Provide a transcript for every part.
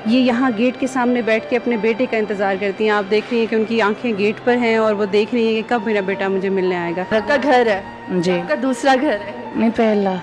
ये यहाँ गेट के सामने बैठ के अपने बेटे का इंतज़ार करती हैं। आप देख रही हैं कि उनकी आंखें गेट पर हैं और वो देख रही हैं कि कब मेरा बेटा मुझे मिलने आएगा। आपका घर है जी, आपका दूसरा घर है? नहीं पहला।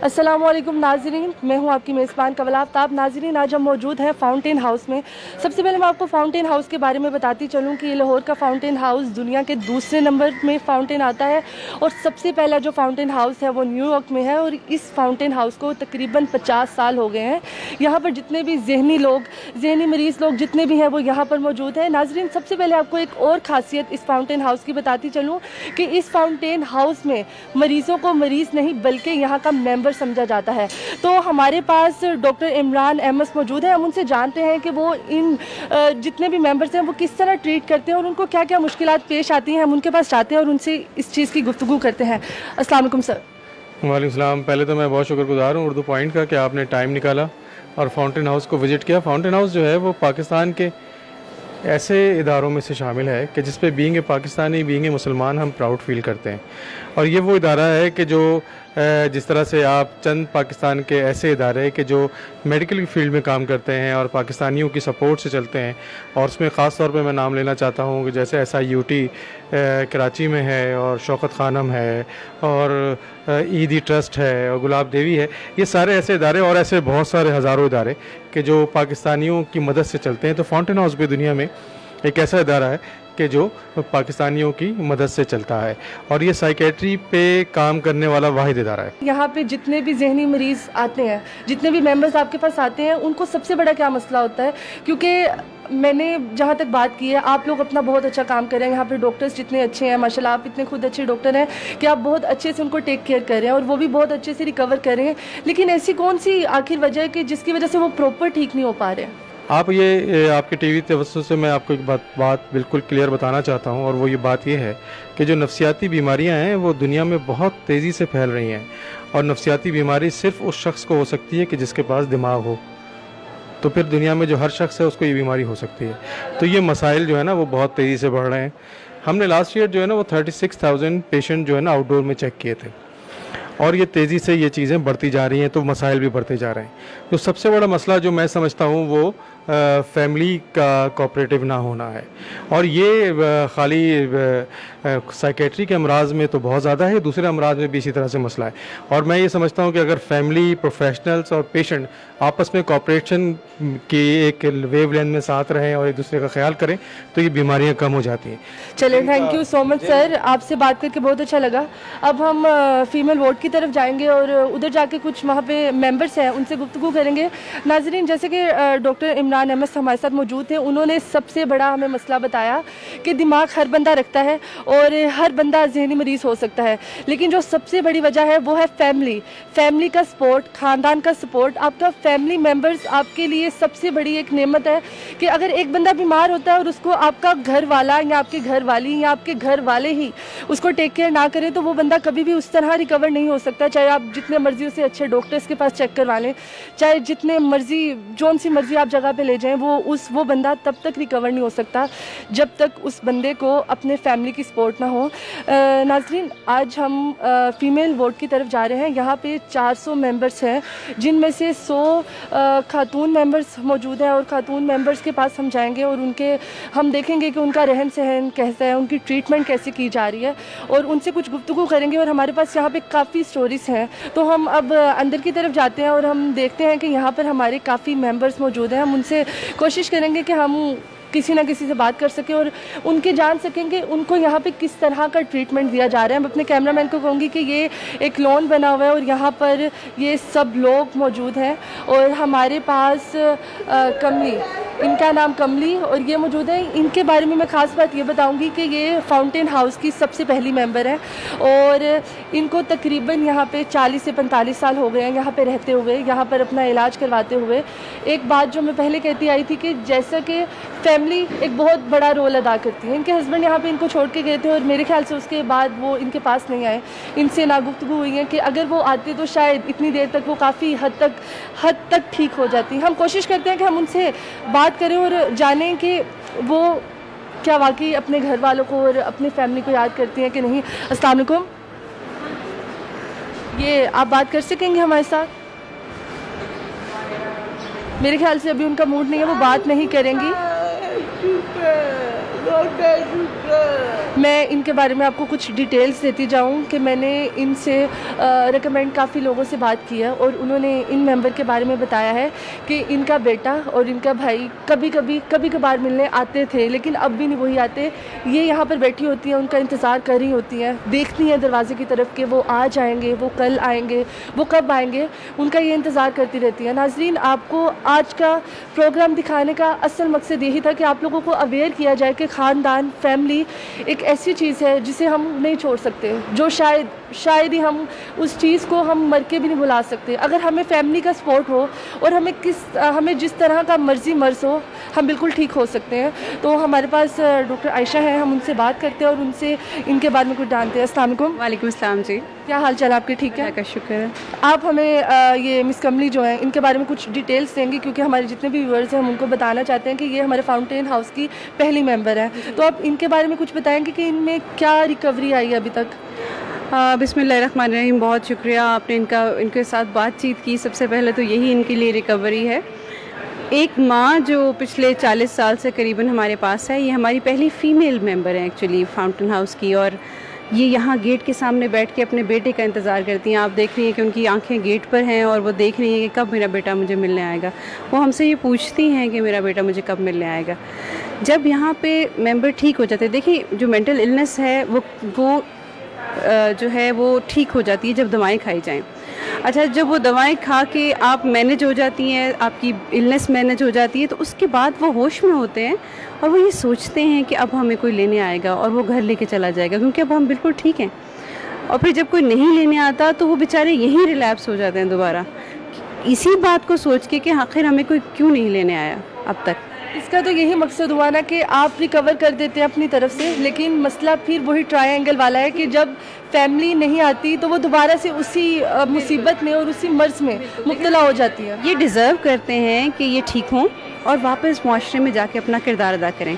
अस्सलामुअलैकुम नाज़रीन, मैं हूं आपकी मेज़बान कवल आफ्ताब। नाज़रीन, आज हम मौजूद हैं फाउंटेन हाउस में। सबसे पहले मैं आपको फाउंटेन हाउस के बारे में बताती चलूं कि ये लाहौर का फाउंटेन हाउस दुनिया के दूसरे नंबर में फाउंटेन आता है और सबसे पहला जो फाउंटेन हाउस है वो न्यूयॉर्क में है और इस फाउंटेन हाउस को तकरीबन 50 साल हो गए हैं। यहाँ पर जितने भी जहनी मरीज़ लोग जितने भी हैं वो यहाँ पर मौजूद हैं। नाज़रीन, सबसे पहले आपको एक और ख़ासियत इस फाउंटेन हाउस की बताती चलूँ कि इस फाउंटेन हाउस में मरीज़ों को मरीज़ नहीं बल्कि यहाँ का मेंबर समझा जाता है। तो हमारे पास डॉक्टर इमरान एमएस मौजूद है। हम उनसे जानते हैं कि वो इन जितने भी मेंबर्स हैं वो किस तरह ट्रीट करते हैं और उनको क्या क्या मुश्किलात पेश आती हैं। हम उनके पास जाते हैं और उनसे इस चीज़ की गुफ्तगू करते हैं। अस्सलाम वालेकुम सर। वालेकुम सलाम। पहले तो मैं बहुत शुक्रगुजार हूँ उर्दू पॉइंट का कि आपने टाइम निकाला और फाउंटेन हाउस को विज़िट किया। फाउंटेन हाउस जो है वो पाकिस्तान के ऐसे इदारों में से शामिल है कि जिस पे being a Pakistani, being a मुसलमान हम प्राउड फील करते हैं। और ये वो इदारा है कि जो जिस तरह से आप चंद पाकिस्तान के ऐसे इदारे कि जो मेडिकल की फील्ड में काम करते हैं और पाकिस्तानियों की सपोर्ट से चलते हैं, और उसमें ख़ास तौर पे मैं नाम लेना चाहता हूँ कि जैसे SIUT कराची में है और शौकत खानम है और ईदी ट्रस्ट है और गुलाब देवी है। ये सारे ऐसे इदारे और ऐसे बहुत सारे हज़ारों इदारे कि जो पाकिस्तानियों की मदद से चलते हैं। तो फाउंटेन हाउस भी दुनिया में एक ऐसा इदारा है कि जो पाकिस्तानियों की मदद से चलता है और ये साइकेट्री पे काम करने वाला वाहिद इदारा है। यहाँ पे जितने भी जहनी मरीज़ आते हैं, जितने भी मेंबर्स आपके पास आते हैं, उनको सबसे बड़ा क्या मसला होता है? क्योंकि मैंने जहाँ तक बात की है, आप लोग अपना बहुत अच्छा काम कर रहे हैं। यहाँ पे डॉक्टर्स जितने अच्छे हैं, माशाल्लाह, आप इतने खुद अच्छे डॉक्टर हैं कि आप बहुत अच्छे से उनको टेक केयर कर रहे हैं और वो भी बहुत अच्छे से रिकवर कर रहे हैं। लेकिन ऐसी कौन सी आखिर वजह है कि जिसकी वजह से वो प्रॉपर ठीक नहीं हो पा रहे हैं? आप ये आपके टीवी तवज्जुह से मैं आपको एक बात बिल्कुल क्लियर बताना चाहता हूँ और वो ये बात ये है कि जो नफ्सियाती बीमारियाँ हैं वो दुनिया में बहुत तेज़ी से फैल रही हैं और नफ्सियाती बीमारी सिर्फ़ उस शख्स को हो सकती है कि जिसके पास दिमाग हो। तो फिर दुनिया में जो हर शख्स है उसको ये बीमारी हो सकती है। तो ये मसाइल जो है ना वो बहुत तेज़ी से बढ़ रहे हैं। हमने लास्ट ईयर जो है ना वो 36,000 पेशेंट जो है ना आउटडोर में चेक किए थे और ये तेज़ी से ये चीज़ें बढ़ती जा रही हैं, तो मसाइल भी बढ़ते जा रहे हैं। तो सबसे बड़ा मसला जो मैं समझता हूँ वो फैमिली का कोऑपरेटिव ना होना है और ये खाली साइकेट्री के अमराज में तो बहुत ज़्यादा है, दूसरे अमराज में भी इसी तरह से मसला है। और मैं ये समझता हूँ कि अगर फैमिली, प्रोफेशनल्स और पेशेंट आपस में कोऑपरेशन की एक वेवलेंथ में साथ रहें और एक दूसरे का ख्याल करें तो ये बीमारियाँ कम हो जाती हैं। चलिए, thank you so much sir, आपसे बात करके बहुत अच्छा लगा। अब हम फीमेल वार्ड की तरफ जाएंगे और उधर जाके कुछ वहाँ पे मेंबर्स हैं उनसे गुफ्तगू करेंगे। नाजरीन, जैसे कि डॉक्टर इमरान एमएस हमारे साथ मौजूद थे, उन्होंने सबसे बड़ा हमें मसला बताया कि दिमाग हर बंदा रखता है और हर बंदा जहनी मरीज़ हो सकता है, लेकिन जो सबसे बड़ी वजह है वो है फैमिली का सपोर्ट, ख़ानदान का सपोर्ट। आपका फैमिली मेम्बर्स आपके लिए सबसे बड़ी एक नेमत है कि अगर एक बंदा बीमार होता है और उसको आपका घर वाला या आपके घर वाली या आपके घर वाले ही उसको टेक केयर ना करें तो वो बंदा कभी भी उस तरह रिकवर नहीं हो सकता। चाहे आप जितने मर्जी उसे अच्छे डॉक्टर्स के पास चेक करवा लें, चाहे जितने मर्जी जौन सी मर्जी आप जगह पे ले जाएं, वो बंदा तब तक रिकवर नहीं हो सकता जब तक उस बंदे को अपने फैमिली की सपोर्ट ना हो। नाज़रीन, आज हम फीमेल वार्ड की तरफ जा रहे हैं। यहाँ पे 400 मेंबर्स हैं जिनमें से 100 खातून मेंबर्स मौजूद हैं और खातून मेंबर्स के पास हम जाएंगे और हम देखेंगे कि उनका रहन सहन कैसा है, उनकी ट्रीटमेंट कैसे की जा रही है और उनसे कुछ गुफ्तगू करेंगे। और हमारे पास यहाँ पे काफ़ी स्टोरीज़ हैं, तो हम अब अंदर की तरफ जाते हैं और हम देखते हैं कि यहाँ पर हमारे काफ़ी मेंबर्स मौजूद हैं। हम उनसे कोशिश करेंगे कि हम किसी ना किसी से बात कर सकें और उनके जान सकेंगे उनको यहाँ पे किस तरह का ट्रीटमेंट दिया जा रहा है। मैं अपने कैमरामैन को कहूँगी कि ये एक लॉन बना हुआ है और यहाँ पर ये सब लोग मौजूद हैं और हमारे पास कमली, इनका नाम कमली और ये मौजूद है। इनके बारे में मैं ख़ास बात ये बताऊँगी कि ये फाउंटेन हाउस की सबसे पहली मेंबर हैं और इनको तकरीबन यहाँ पे 40 से 45 साल हो गए हैं यहाँ पे रहते हुए, यहाँ पर अपना इलाज करवाते हुए। एक बात जो मैं पहले कहती आई थी कि जैसा कि फैमिली एक बहुत बड़ा रोल अदा करती है। इनके हस्बैंड यहाँ पे इनको छोड़ के गए थे और मेरे ख्याल से उसके बाद वो इनके पास नहीं आए। इनसे ना गुफ्तगू हुई है कि अगर वो आते तो शायद इतनी देर तक वो काफ़ी हद तक ठीक हो जाती। हम कोशिश करते हैं कि हम उनसे बात करें और जानें कि वो क्या वाकई अपने घर वालों को और अपनी फैमिली को याद करती हैं कि नहीं। अस्सलाम वालेकुम। ये आप बात कर सकेंगे हमारे साथ? मेरे ख्याल से अभी उनका मूड नहीं है, वो बात नहीं करेंगी। मैं इनके बारे में आपको कुछ डिटेल्स देती जाऊं कि मैंने इनसे रिकमेंड काफ़ी लोगों से बात की है और उन्होंने इन मेंबर के बारे में बताया है कि इनका बेटा और इनका भाई कभी कभार मिलने आते थे, लेकिन अब भी नहीं वही आते। ये यहाँ पर बैठी होती हैं, उनका इंतज़ार कर रही होती हैं, देखती हैं दरवाजे की तरफ कि वो आज आएंगे, वो कल आएंगे, वो कब आएंगे, उनका ये इंतज़ार करती रहती है। नाजरीन, आपको आज का प्रोग्राम दिखाने का असल मकसद यही था कि आप लोगों को अवेयर किया जाए कि ख़ानदान, फैमिली एक ऐसी चीज़ है जिसे हम नहीं छोड़ सकते, जो शायद ही हम उस चीज़ को हम मर के भी नहीं भुला सकते। अगर हमें फैमिली का सपोर्ट हो और हमें जिस तरह का मर्ज़ हो, हम बिल्कुल ठीक हो सकते हैं। तो हमारे पास डॉक्टर आयशा हैं, हम उनसे बात करते हैं और उनसे इनके बारे में कुछ जानते हैं। अस्सलाम वालेकुम। वालेकुम अस्सलाम जी। क्या हाल चाल आपके? ठीक है, अल्लाह का शुक्र है। आप हमें ये मिस कमली जो है इनके बारे में कुछ डिटेल्स देंगे, क्योंकि हमारे जितने भी व्यूअर्स हैं हम उनको बताना चाहते हैं कि ये हमारे फाउंटेन हाउस की पहली मेंबर हैं। तो आप इनके बारे में कुछ बताएंगे कि इनमें क्या रिकवरी आई है अभी तक? बिस्मिल्लाहिर्रहमानिर्रहीम। बहुत शुक्रिया आपने इनके साथ बातचीत की। सबसे पहले तो यही इनके लिए रिकवरी है। एक माँ जो पिछले 40 साल से करीबन हमारे पास है, ये हमारी पहली फ़ीमेल मेंबर है एक्चुअली फाउंटेन हाउस की, और ये यहाँ गेट के सामने बैठ के अपने बेटे का इंतज़ार करती हैं। आप देख रही हैं कि उनकी आंखें गेट पर हैं और वो देख रही हैं कि कब मेरा बेटा मुझे मिलने आएगा। वो हमसे ये पूछती हैं कि मेरा बेटा मुझे कब मिलने आएगा। जब यहाँ पे मेंबर ठीक हो जाते हैं, देखिए जो मेंटल इलनेस है वो जो है वो ठीक हो जाती है जब दवाएं खाई जाएं। अच्छा, जब वो दवाएं खा के आप मैनेज हो जाती हैं, आपकी इलनेस मैनेज हो जाती है, तो उसके बाद वो होश में होते हैं और वो ये सोचते हैं कि अब हमें कोई लेने आएगा और वो घर लेके चला जाएगा, क्योंकि अब हम बिल्कुल ठीक हैं। और फिर जब कोई नहीं लेने आता तो वो बेचारे यहीं रिलैप्स हो जाते हैं दोबारा, इसी बात को सोच के कि आखिर हमें कोई क्यों नहीं लेने आया अब तक। इसका तो यही मकसद हुआ ना कि आप रिकवर कर देते हैं अपनी तरफ से, लेकिन मसला फिर वही ट्रायंगल वाला है कि जब फैमिली नहीं आती तो वो दोबारा से उसी मुसीबत में और उसी मर्ज़ में मुब्तला हो जाती है। ये डिज़र्व करते हैं कि ये ठीक हों और वापस माशरे में जाके अपना किरदार अदा करें।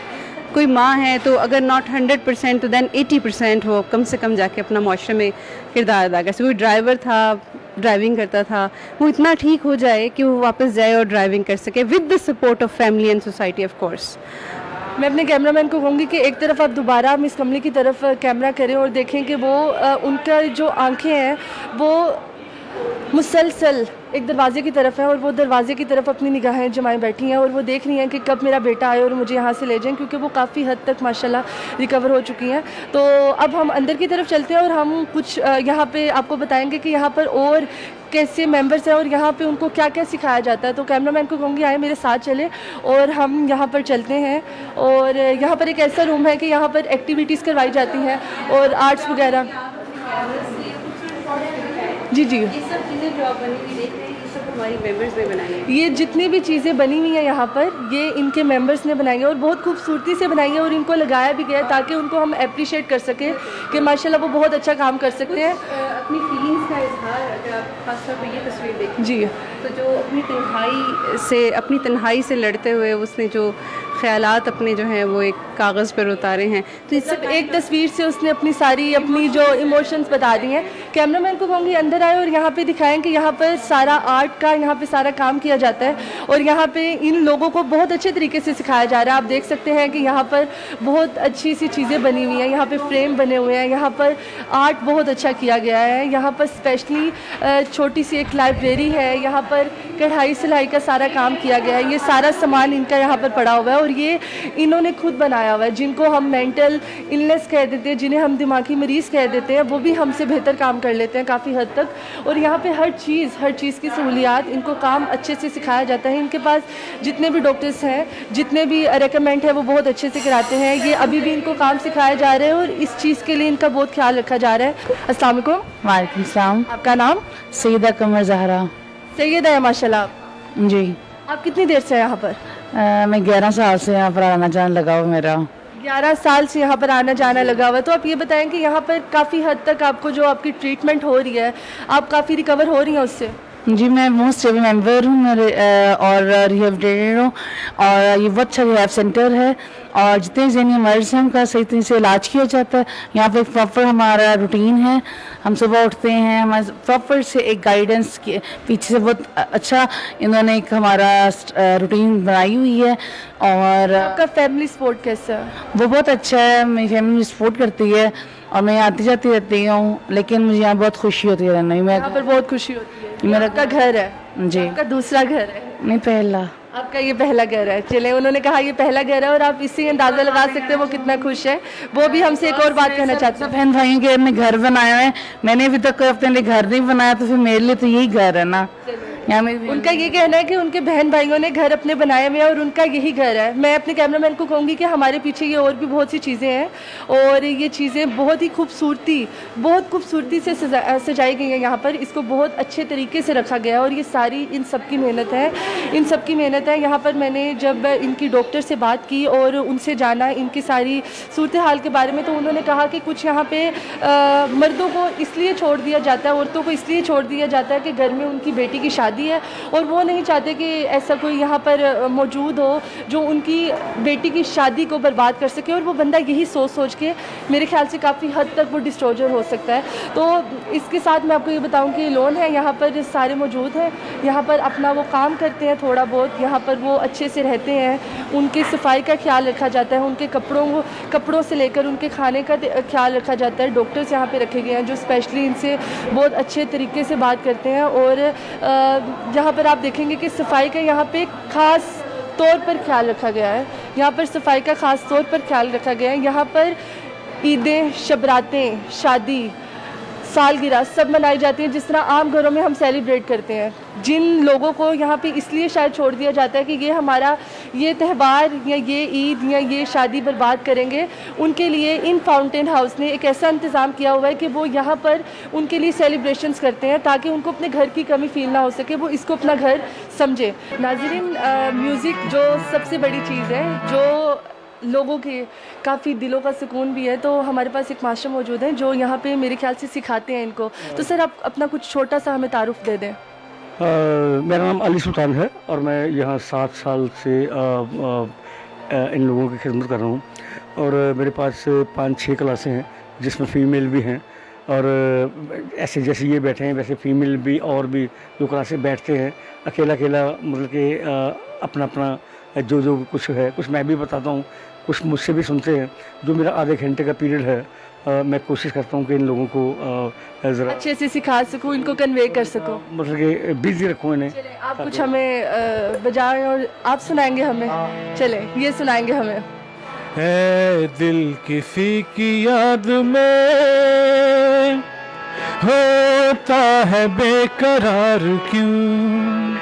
कोई माँ है तो अगर नॉट 100% तो दैन 80% वो कम से कम जाके अपना माशरे में किरदार अदा कर सके। कोई ड्राइवर था, ड्राइविंग करता था, वो इतना ठीक हो जाए कि वो वापस जाए और ड्राइविंग कर सके with the support of family and society of course. मैं अपने कैमरामैन को कहूँगी कि एक तरफ आप दोबारा मिस कमली की तरफ कैमरा करें और देखें कि वो उनका जो आंखें हैं वो मुसलसल एक दरवाजे की तरफ है और वो दरवाजे की तरफ अपनी निगाहें जमाए बैठी हैं और वो देख रही हैं कि कब मेरा बेटा आए और मुझे यहाँ से ले जाएं, क्योंकि वो काफ़ी हद तक माशाल्लाह रिकवर हो चुकी हैं। तो अब हम अंदर की तरफ चलते हैं और हम कुछ यहाँ पे आपको बताएंगे कि यहाँ पर और कैसे मेंबर्स हैं और यहाँ पे उनको क्या क्या सिखाया जाता है। तो कैमरामैन को कहूँगी आए मेरे साथ चले और हम यहाँ पर चलते हैं। और यहाँ पर एक ऐसा रूम है कि यहाँ पर एक्टिविटीज़ करवाई जाती हैं और आर्ट्स वगैरह। जी जी, ये सब चीज़ें जो आप बनी हुई देख रहे हैं, ये सब हमारी मेंबर्स ने बनाई है। ये जितनी भी चीज़ें बनी हुई हैं यहाँ पर, ये इनके मेंबर्स ने बनाई है और बहुत खूबसूरती से बनाई है और इनको लगाया भी गया है ताकि उनको हम अप्रिशिएट कर सकें कि माशाल्लाह वो बहुत अच्छा काम कर सकते हैं। अपनी फीलिंग्स का इजहार, अगर आप खास तौर पर ये तस्वीर देखें जी, तो जो अपनी तन्हाई से लड़ते हुए उसने जो ख्यालात अपने जो हैं वो एक कागज़ पर उतारे हैं, तो इस सब एक तस्वीर से उसने अपनी जो इमोशंस बता दी हैं। कैमरामैन को कहूँगी अंदर आए और यहाँ पे दिखाएं कि यहाँ पर सारा आर्ट का यहाँ पे सारा काम किया जाता है और यहाँ पे इन लोगों को बहुत अच्छे तरीके से सिखाया जा रहा है। आप देख सकते हैं कि यहाँ पर बहुत अच्छी सी चीज़ें बनी हुई हैं, यहाँ पे फ्रेम बने हुए हैं, यहाँ पर आर्ट बहुत अच्छा किया गया है। यहाँ पर स्पेशली छोटी सी एक लाइब्रेरी है, यहाँ पर कढ़ाई सिलाई का सारा काम किया गया है। ये सारा सामान इनका यहाँ पर पड़ा हुआ है और ये इन्होंने खुद बनाया हुआ है। जिनको हम मेंटल इलनेस कह देते हैं, जिन्हें हम दिमागी मरीज़ कह देते हैं, वो भी हमसे बेहतर काम कर लेते हैं काफ़ी हद तक। और यहाँ पे हर चीज़ की सहूलियात, इनको काम अच्छे से सिखाया जाता है। इनके पास जितने भी डॉक्टर्स हैं, जितने भी रेकमेंड है, वो बहुत अच्छे से कराते हैं। ये अभी भी इनको काम सिखाया जा रहा है और इस चीज़ के लिए इनका बहुत ख्याल रखा जा रहा है। अस्सलाम वालेकुम। वालेकुम सलाम। आपका नाम? सईदा कमर जहरा। सैयद है माशाल्लाह। जी, आप कितनी देर से हैं यहाँ पर? मैं 11 साल से यहाँ पर आना जाना लगा हुआ मेरा। 11 साल से यहाँ पर आना जाना लगा हुआ है। तो आप ये बताएं कि यहाँ पर काफ़ी हद तक आपको जो आपकी ट्रीटमेंट हो रही है, आप काफ़ी रिकवर हो रही हैं उससे? जी मैं मोस्ट स्टेबल मेंबर हूँ मेरे और रिहेबिलिटेटेड हूँ और ये बहुत अच्छा रिहैब सेंटर है और जितने जहनी मर्ज हैं उनका सही तरीके से इलाज किया जाता है। यहाँ पे प्रॉपर हमारा रूटीन है, हम सुबह उठते हैं, हमारे प्रॉपर से एक गाइडेंस के पीछे से बहुत अच्छा इन्होंने एक हमारा रूटीन बनाई हुई है और आपका फैमिली सपोर्ट कैसा है? वो बहुत अच्छा है। मेरी फैमिली सपोर्ट करती है और मैं आती जाती रहती हूँ, लेकिन मुझे यहाँ बहुत खुशी होती है रहने में। यहाँ पर बहुत खुशी होती है। मेरा आपका घर है, जी आपका दूसरा घर है, नहीं पहला। आपका ये पहला घर है। चले, उन्होंने कहा ये पहला घर है और आप इससे अंदाजा लगा सकते हैं वो कितना खुश है। वो भी हमसे एक और बात कहना चाहते हैं। बहन भाइयों के अपने घर बनाया है, मैंने अभी तक अपने लिए घर नहीं बनाया, तो फिर मेरे लिए तो यही घर है ना। यहाँ मेरी उनका ये कहना है कि उनके बहन भाइयों ने घर अपने बनाए हुए हैं और उनका यही घर है। मैं अपने कैमरामैन को कहूँगी कि हमारे पीछे ये और भी बहुत सी चीज़ें हैं और ये चीज़ें बहुत ही खूबसूरती से सजाई गई हैं। यहाँ पर इसको बहुत अच्छे तरीके से रखा गया है और ये सारी इन सब की मेहनत है, यहाँ पर मैंने जब इनकी डॉक्टर से बात की और उनसे जाना इनकी सारी सूरत हाल के बारे में, तो उन्होंने कहा कि कुछ यहाँ पे मर्दों को इसलिए छोड़ दिया जाता है, औरतों को इसलिए छोड़ दिया जाता है कि घर में उनकी बेटी की शादी है और वो नहीं चाहते कि ऐसा कोई यहाँ पर मौजूद हो जो उनकी बेटी की शादी को बर्बाद कर सके। और वो बंदा यही सोच के मेरे ख्याल से काफ़ी हद तक वो डिस्ट्रोजर हो सकता है। तो इसके साथ मैं आपको ये बताऊँ कि लोन है यहाँ पर सारे मौजूद हैं, यहाँ पर अपना वो काम करते हैं थोड़ा बहुत, यहाँ पर वो अच्छे से रहते हैं, उनकी सफाई का ख्याल रखा जाता है, उनके कपड़ों से लेकर उनके खाने का ख्याल रखा जाता है। डॉक्टर्स यहाँ पे रखे गए हैं जो स्पेशली इनसे बहुत अच्छे तरीके से बात करते हैं और यहाँ पर आप देखेंगे कि सफाई का यहाँ पे ख़ास तौर पर ख्याल रखा गया है। यहाँ पर सफाई का ख़ास तौर पर ख्याल रखा गया है। यहाँ पर ईदें, शबरातें, शादी, सालगिरह सब मनाई जाती हैं जिस तरह आम घरों में हम सेलिब्रेट करते हैं। जिन लोगों को यहाँ पे इसलिए शायद छोड़ दिया जाता है कि ये हमारा ये त्यौहार या ये ईद या ये शादी बर्बाद करेंगे, उनके लिए इन फाउंटेन हाउस ने एक ऐसा इंतज़ाम किया हुआ है कि वो यहाँ पर उनके लिए सेलिब्रेशंस करते हैं ताकि उनको अपने घर की कमी फील ना हो सके, वो इसको अपना घर समझे। नाज़रीन, म्यूज़िक जो सबसे बड़ी चीज़ है, जो लोगों के काफ़ी दिलों का सुकून भी है, तो हमारे पास एक मास्टर मौजूद हैं जो यहाँ पे मेरे ख्याल से सिखाते हैं इनको। तो सर आप अपना कुछ छोटा सा हमें तारुफ दे दें। मेरा नाम अली सुल्तान है और मैं यहाँ 7 साल से इन लोगों की खिदमत कर रहा हूँ और मेरे पास 5-6 क्लासें हैं जिसमें फ़ीमेल भी हैं और ऐसे जैसे ये बैठे हैं वैसे फ़ीमेल भी और भी जो क्लासें बैठते हैं अकेला मतलब कि अपना जो कुछ है, कुछ मैं भी बताता हूँ, कुछ मुझसे भी सुनते हैं। जो मेरा आधे घंटे का पीरियड है मैं कोशिश करता हूँ कि इन लोगों को ज़रा अच्छे से सिखा सकूँ, इनको कन्वे कर सकूँ, मतलब कि बिजी रखूँ इन्हें। आप कुछ हमें बजाएं और आप सुनाएंगे हमें। चले, ये सुनाएंगे हमें। है दिल किसी की याद में होता है बेकरार क्यों,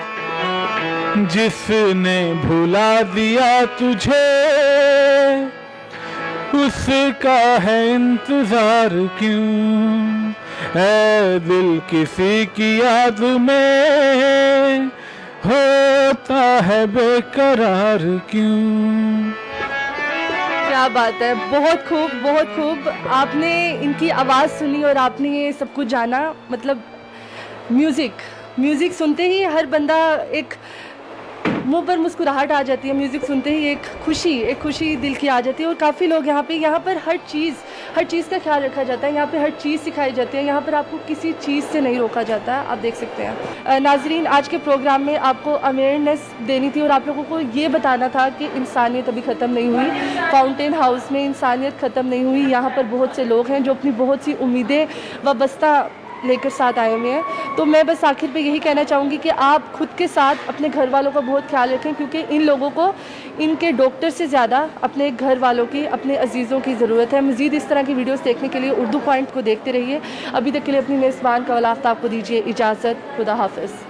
जिसने भुला दिया तुझे उसका है इंतजार क्यों, ऐ दिल किसी की याद में होता है बेकरार क्यों। क्या बात है, बहुत खूब। आपने इनकी आवाज़ सुनी और आपने ये सब कुछ जाना। मतलब म्यूज़िक सुनते ही हर बंदा एक मुंह पर मुस्कुराहट आ जाती है, म्यूज़िक सुनते ही एक खुशी दिल की आ जाती है। और काफ़ी लोग यहाँ पर हर चीज़ का ख्याल रखा जाता है, यहाँ पे हर चीज़ सिखाई जाती है, यहाँ पर आपको किसी चीज़ से नहीं रोका जाता है। आप देख सकते हैं। नाजरीन, आज के प्रोग्राम में आपको अवेयरनेस देनी थी और आप लोगों को ये बताना था कि इंसानियत अभी ख़त्म नहीं हुई, फाउंटेन हाउस में इंसानियत ख़त्म नहीं हुई। यहाँ पर बहुत से लोग हैं जो अपनी बहुत सी उम्मीदें वाबस्ता लेकर साथ आए हुए हैं। तो मैं बस आखिर पे यही कहना चाहूँगी कि आप खुद के साथ अपने घर वालों का बहुत ख्याल रखें, क्योंकि इन लोगों को इनके डॉक्टर से ज़्यादा अपने घर वालों की, अपने अजीज़ों की ज़रूरत है। मज़ीद इस तरह की वीडियोस देखने के लिए उर्दू पॉइंट को देखते रहिए। अभी तक के लिए अपनी मेज़बान कवल आफ्ताब को दीजिए इजाज़त। खुदा हाफ़िज़।